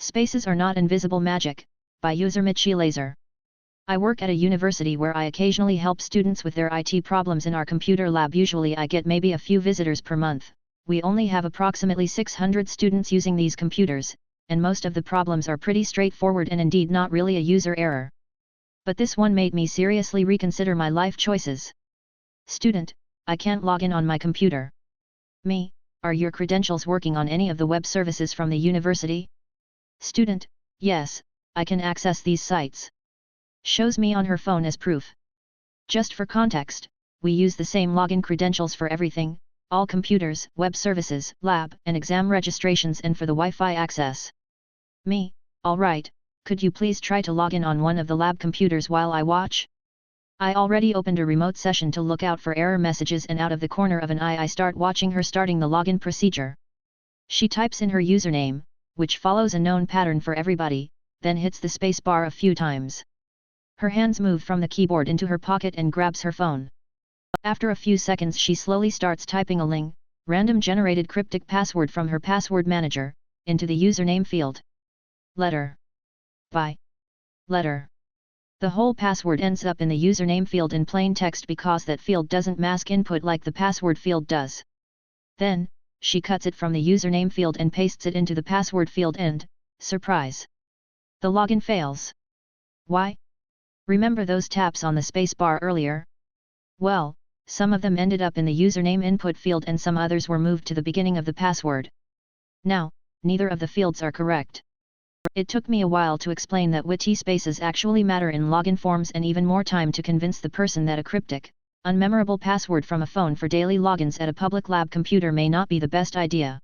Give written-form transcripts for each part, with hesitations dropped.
Spaces are not invisible magic, by user Michi Laser. I work at a university where I occasionally help students with their IT problems in our computer lab. Usually I get maybe a few visitors per month. We only have approximately 600 students using these computers, and most of the problems are pretty straightforward and indeed not really a user error. But this one made me seriously reconsider my life choices. Student, I can't log in on my computer. Me, are your credentials working on any of the web services from the university? Student, yes, I can access these sites. Shows me on her phone as proof. Just for context, we use the same login credentials for everything, all computers, web services, lab and exam registrations, and for the Wi-Fi access. Me, alright, could you please try to log in on one of the lab computers while I watch? I already opened a remote session to look out for error messages, and out of the corner of an eye I start watching her starting the login procedure. She types in her username, which follows a known pattern for everybody, then hits the space bar a few times. Her hands move from the keyboard into her pocket and grabs her phone. After a few seconds she slowly starts typing a random generated cryptic password from her password manager, into the username field. Letter by letter. The whole password ends up in the username field in plain text because that field doesn't mask input like the password field does. Then, she cuts it from the username field and pastes it into the password field and, surprise! The login fails. Why? Remember those taps on the spacebar earlier? Well, some of them ended up in the username input field and some others were moved to the beginning of the password. Now, neither of the fields are correct. It took me a while to explain that witty spaces actually matter in login forms, and even more time to convince the person that a cryptic, unmemorable password from a phone for daily logins at a public lab computer may not be the best idea.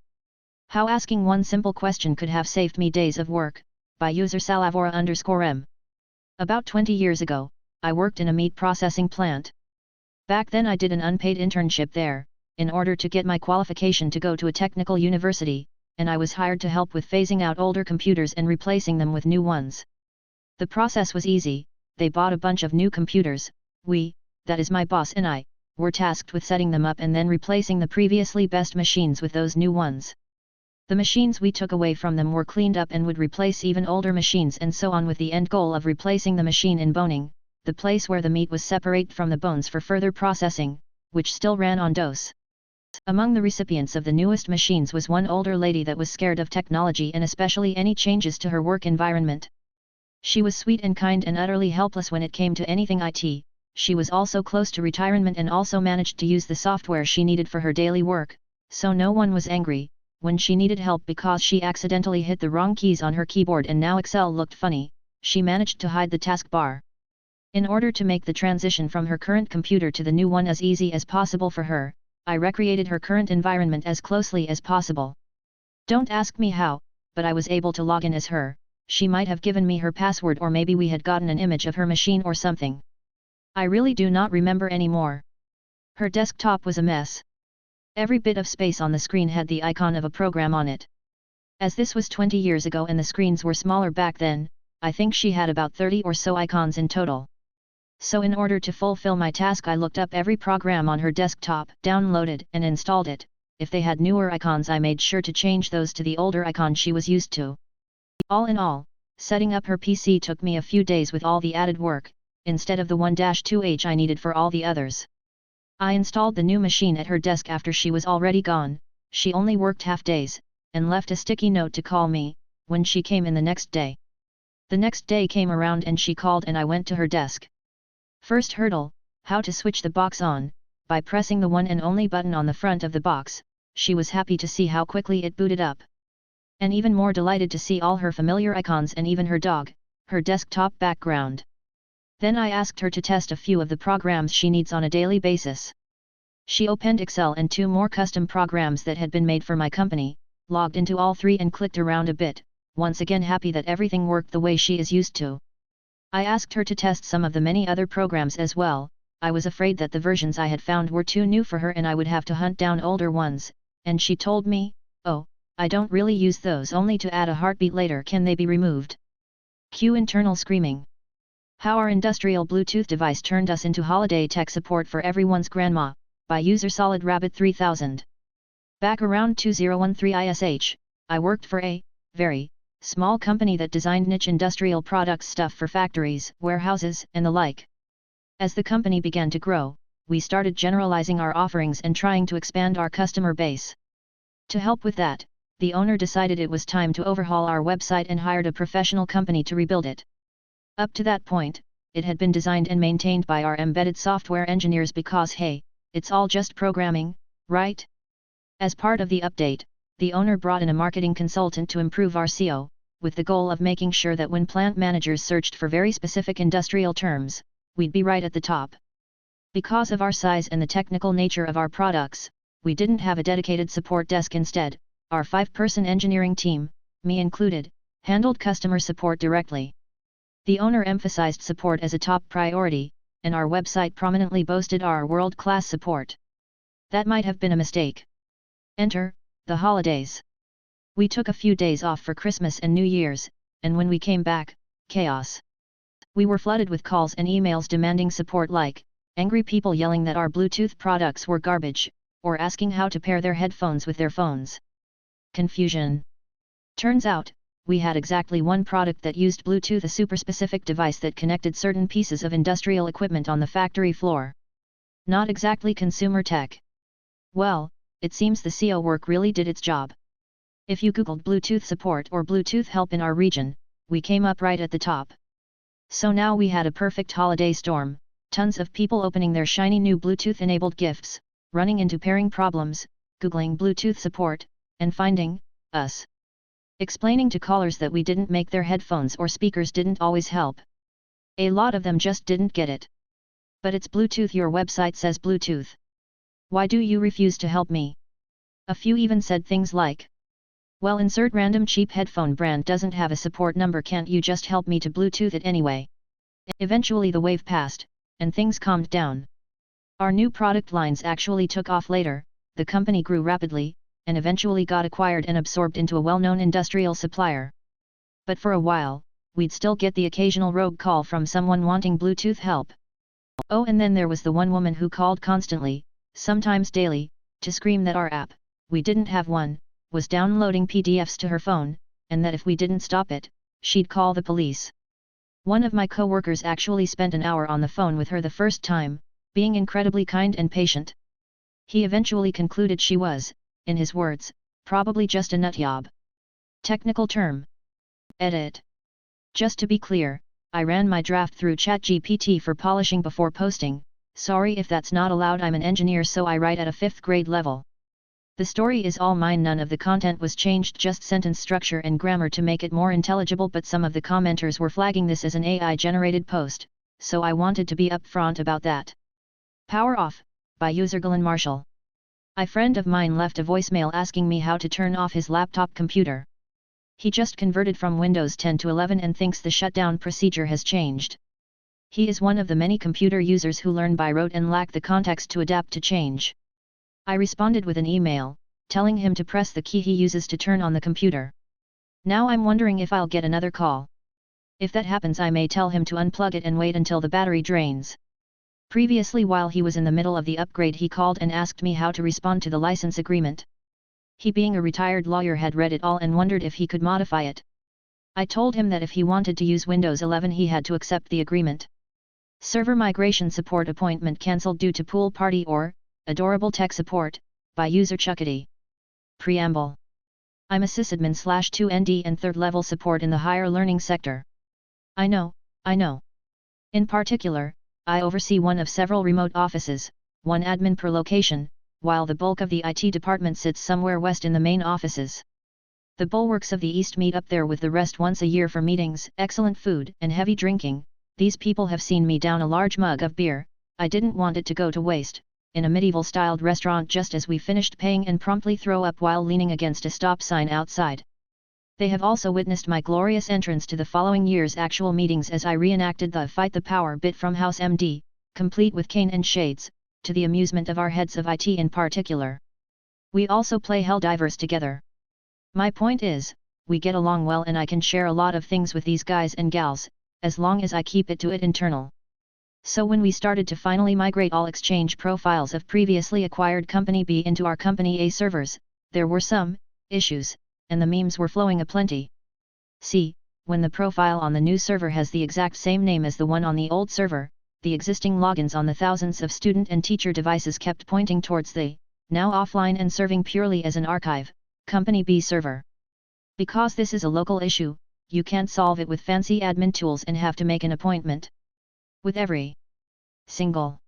How asking one simple question could have saved me days of work, by user Salavora_M. About 20 years ago, I worked in a meat processing plant. Back then I did an unpaid internship there, in order to get my qualification to go to a technical university, and I was hired to help with phasing out older computers and replacing them with new ones. The process was easy. They bought a bunch of new computers. We, that is my boss and I, were tasked with setting them up and then replacing the previously best machines with those new ones. The machines we took away from them were cleaned up and would replace even older machines, and so on, with the end goal of replacing the machine in boning, the place where the meat was separated from the bones for further processing, which still ran on DOS. Among the recipients of the newest machines was one older lady that was scared of technology and especially any changes to her work environment. She was sweet and kind and utterly helpless when it came to anything IT. She was also close to retirement and also managed to use the software she needed for her daily work, so no one was angry when she needed help because she accidentally hit the wrong keys on her keyboard and now Excel looked funny. She managed to hide the taskbar. In order to make the transition from her current computer to the new one as easy as possible for her, I recreated her current environment as closely as possible. Don't ask me how, but I was able to log in as her. She might have given me her password, or maybe we had gotten an image of her machine or something. I really do not remember anymore. Her desktop was a mess. Every bit of space on the screen had the icon of a program on it. As this was 20 years ago and the screens were smaller back then, I think she had about 30 or so icons in total. So in order to fulfill my task I looked up every program on her desktop, downloaded and installed it. If they had newer icons I made sure to change those to the older icon she was used to. All in all, setting up her PC took me a few days with all the added work, instead of the 1-2 I needed for all the others. I installed the new machine at her desk after she was already gone. She only worked half days, and left a sticky note to call me, when she came in the next day. The next day came around and she called and I went to her desk. First hurdle, how to switch the box on, by pressing the one and only button on the front of the box. She was happy to see how quickly it booted up. And even more delighted to see all her familiar icons and even her dog, her desktop background. Then I asked her to test a few of the programs she needs on a daily basis. She opened Excel and 2 more custom programs that had been made for my company, logged into all 3 and clicked around a bit, once again happy that everything worked the way she is used to. I asked her to test some of the many other programs as well. I was afraid that the versions I had found were too new for her and I would have to hunt down older ones, and she told me, "Oh, I don't really use those, only to add a heartbeat later. Can they be removed?" Cue internal screaming. How our industrial Bluetooth device turned us into holiday tech support for everyone's grandma, by user Solid Rabbit 3000. Back around 2013 ISH, I worked for a very small company that designed niche industrial products stuff for factories, warehouses, and the like. As the company began to grow, we started generalizing our offerings and trying to expand our customer base. To help with that, the owner decided it was time to overhaul our website and hired a professional company to rebuild it. Up to that point, it had been designed and maintained by our embedded software engineers because hey, it's all just programming, right? As part of the update, the owner brought in a marketing consultant to improve our SEO, with the goal of making sure that when plant managers searched for very specific industrial terms, we'd be right at the top. Because of our size and the technical nature of our products, we didn't have a dedicated support desk. Instead, our 5-person engineering team, me included, handled customer support directly. The owner emphasized support as a top priority, and our website prominently boasted our world-class support. That might have been a mistake. Enter the holidays. We took a few days off for Christmas and New Year's, and when we came back, chaos. We were flooded with calls and emails demanding support, like angry people yelling that our Bluetooth products were garbage, or asking how to pair their headphones with their phones. Confusion. Turns out, we had exactly one product that used Bluetooth, a super specific device that connected certain pieces of industrial equipment on the factory floor. Not exactly consumer tech. Well, it seems the SEO work really did its job. If you Googled Bluetooth support or Bluetooth help in our region, we came up right at the top. So now we had a perfect holiday storm, tons of people opening their shiny new Bluetooth-enabled gifts, running into pairing problems, Googling Bluetooth support, and finding us. Explaining to callers that we didn't make their headphones or speakers didn't always help. A lot of them just didn't get it. But it's Bluetooth, your website says Bluetooth. Why do you refuse to help me? A few even said things like, well, insert random cheap headphone brand doesn't have a support number, can't you just help me to Bluetooth it anyway? Eventually the wave passed, and things calmed down. Our new product lines actually took off later, the company grew rapidly, and eventually got acquired and absorbed into a well-known industrial supplier. But for a while, we'd still get the occasional rogue call from someone wanting Bluetooth help. Oh, and then there was the one woman who called constantly, sometimes daily, to scream that our app, we didn't have one, was downloading PDFs to her phone, and that if we didn't stop it, she'd call the police. One of my co-workers actually spent an hour on the phone with her the first time, being incredibly kind and patient. He eventually concluded she was, in his words, probably just a nutjob. Technical term. Edit. Just to be clear, I ran my draft through ChatGPT for polishing before posting. Sorry if that's not allowed, I'm an engineer so I write at a 5th grade level. The story is all mine, none of the content was changed, just sentence structure and grammar to make it more intelligible, but some of the commenters were flagging this as an AI-generated post, so I wanted to be upfront about that. Power off, by user Glenn Marshall. A friend of mine left a voicemail asking me how to turn off his laptop computer. He just converted from Windows 10 to 11 and thinks the shutdown procedure has changed. He is one of the many computer users who learn by rote and lack the context to adapt to change. I responded with an email, telling him to press the key he uses to turn on the computer. Now I'm wondering if I'll get another call. If that happens, I may tell him to unplug it and wait until the battery drains. Previously, while he was in the middle of the upgrade, he called and asked me how to respond to the license agreement. He, being a retired lawyer, had read it all and wondered if he could modify it. I told him that if he wanted to use Windows 11 he had to accept the agreement. Server migration support appointment cancelled due to pool party or adorable tech support, by user Chuckity. Preamble. I'm a sysadmin/2ND and 3rd level support in the higher learning sector. I know. In particular, I oversee one of several remote offices, one admin per location, while the bulk of the IT department sits somewhere west in the main offices. The bulwarks of the East meet up there with the rest once a year for meetings, excellent food, and heavy drinking. These people have seen me down a large mug of beer, I didn't want it to go to waste, in a medieval-styled restaurant just as we finished paying, and promptly throw up while leaning against a stop sign outside. They have also witnessed my glorious entrance to the following year's actual meetings as I reenacted the Fight the Power bit from House MD, complete with cane and shades, to the amusement of our heads of IT in particular. We also play Helldivers together. My point is, we get along well and I can share a lot of things with these guys and gals, as long as I keep it to it internal. So when we started to finally migrate all Exchange profiles of previously acquired Company B into our Company A servers, there were some issues, and the memes were flowing aplenty. See, when the profile on the new server has the exact same name as the one on the old server, the existing logins on the thousands of student and teacher devices kept pointing towards the, now offline and serving purely as an archive, Company B server. Because this is a local issue, you can't solve it with fancy admin tools and have to make an appointment with every single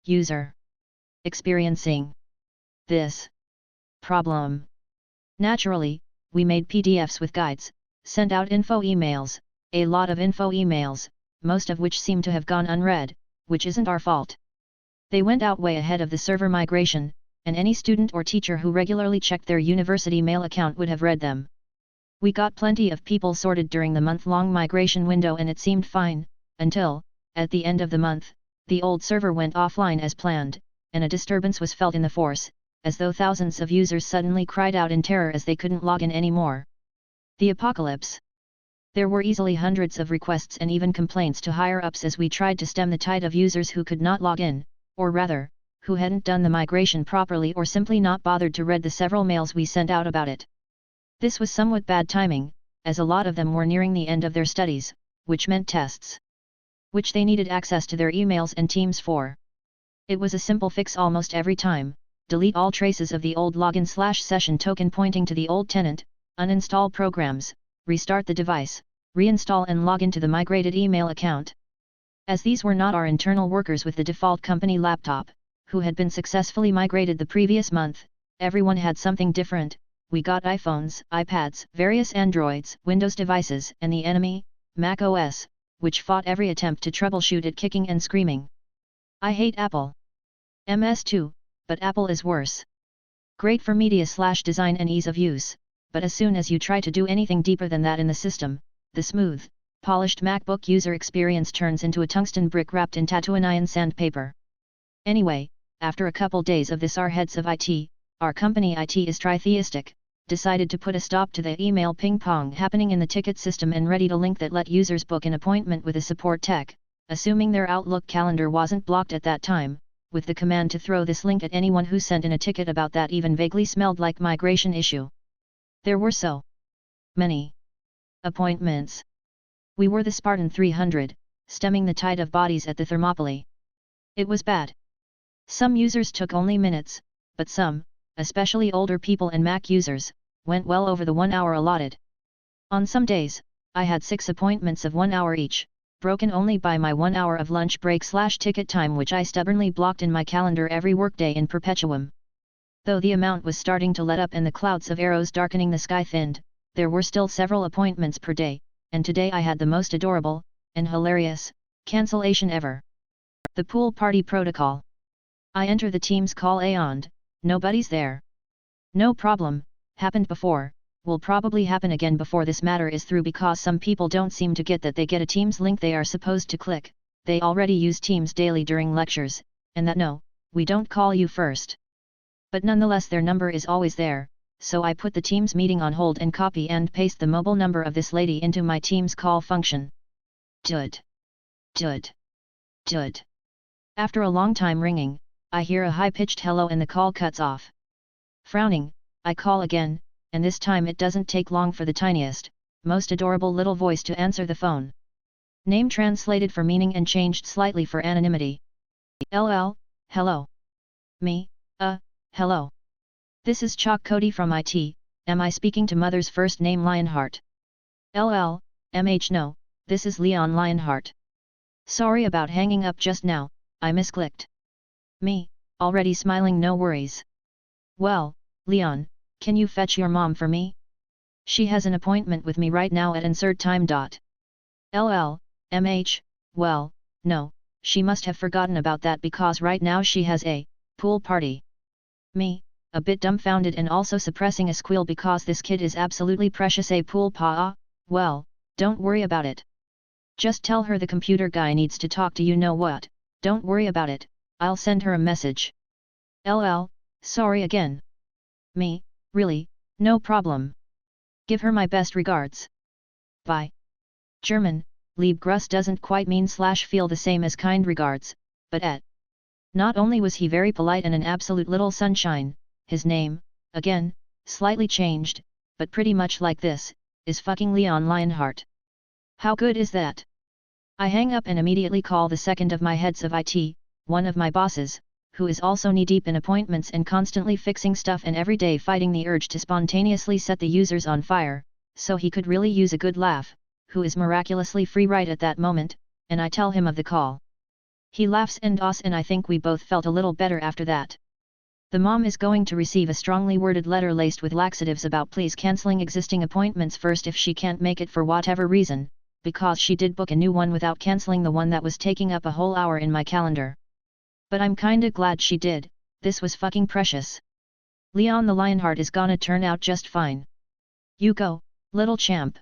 user experiencing this problem. Naturally, we made PDFs with guides, sent out info emails, a lot of info emails, most of which seem to have gone unread, which isn't our fault. They went out way ahead of the server migration, and any student or teacher who regularly checked their university mail account would have read them. We got plenty of people sorted during the month-long migration window and it seemed fine, until, at the end of the month, the old server went offline as planned, and a disturbance was felt in the force, as though thousands of users suddenly cried out in terror as they couldn't log in anymore. The apocalypse. There were easily hundreds of requests and even complaints to higher-ups as we tried to stem the tide of users who could not log in, or rather, who hadn't done the migration properly or simply not bothered to read the several mails we sent out about it. This was somewhat bad timing, as a lot of them were nearing the end of their studies, which meant tests, which they needed access to their emails and Teams for. It was a simple fix almost every time: delete all traces of the old login/session token pointing to the old tenant, uninstall programs, restart the device, reinstall and log into the migrated email account. As these were not our internal workers with the default company laptop, who had been successfully migrated the previous month, everyone had something different. We got iPhones, iPads, various Androids, Windows devices, and the enemy, Mac OS, which fought every attempt to troubleshoot it kicking and screaming. I hate Apple. MS2, but Apple is worse. Great for media/design and ease of use, but as soon as you try to do anything deeper than that in the system, the smooth, polished MacBook user experience turns into a tungsten brick wrapped in Tatuanian sandpaper. Anyway, after a couple days of this, our heads of IT, our company IT is tritheistic, decided to put a stop to the email ping-pong happening in the ticket system and readied a link that let users book an appointment with a support tech, assuming their Outlook calendar wasn't blocked at that time, with the command to throw this link at anyone who sent in a ticket about that even vaguely smelled like migration issue. There were so many appointments. We were the Spartan 300, stemming the tide of bodies at the Thermopylae. It was bad. Some users took only minutes, but some, especially older people and Mac users, went well over the 1 hour allotted. On some days, I had 6 appointments of 1 hour each, broken only by my 1 hour of lunch break/ticket time, which I stubbornly blocked in my calendar every workday in perpetuum. Though the amount was starting to let up and the clouds of arrows darkening the sky thinned, there were still several appointments per day, and today I had the most adorable, and hilarious, cancellation ever. The pool party protocol. I enter the Teams call and nobody's there. No problem, happened before, will probably happen again before this matter is through, because some people don't seem to get that they get a Teams link they are supposed to click. They already use Teams daily during lectures, and that no, we don't call you first. But nonetheless their number is always there, so I put the Teams meeting on hold and copy and paste the mobile number of this lady into my Teams call function. Dud. Dud. Dud. After a long time ringing, I hear a high-pitched hello and the call cuts off. Frowning, I call again, and this time it doesn't take long for the tiniest, most adorable little voice to answer the phone. Name translated for meaning and changed slightly for anonymity. LL, hello. Me, hello. This is Chalk Cody from IT, am I speaking to mother's first name Lionheart? LL, no, this is Leon Lionheart. Sorry about hanging up just now, I misclicked. Me, already smiling, no worries. Well, Leon, can you fetch your mom for me? She has an appointment with me right now at insert time. LL, well, no, she must have forgotten about that because right now she has a pool party. Me, a bit dumbfounded and also suppressing a squeal because this kid is absolutely precious. A pool well, don't worry about it. Just tell her the computer guy needs to talk to you. Know what, don't worry about it, I'll send her a message. LL, sorry again. Me, really, no problem. Give her my best regards. Bye. German, lieb Gruß doesn't quite mean/feel the same as kind regards, but not only was he very polite and an absolute little sunshine, his name, again, slightly changed, but pretty much like this, is fucking Leon Lionheart. How good is that? I hang up and immediately call the second of my heads of IT, one of my bosses, who is also knee-deep in appointments and constantly fixing stuff and every day fighting the urge to spontaneously set the users on fire, so he could really use a good laugh, who is miraculously free right at that moment, and I tell him of the call. He laughs and I think we both felt a little better after that. The mom is going to receive a strongly worded letter laced with laxatives about please cancelling existing appointments first if she can't make it for whatever reason, because she did book a new one without cancelling the one that was taking up a whole hour in my calendar. But I'm kinda glad she did, this was fucking precious. Leon the Lionheart is gonna turn out just fine. You go, little champ.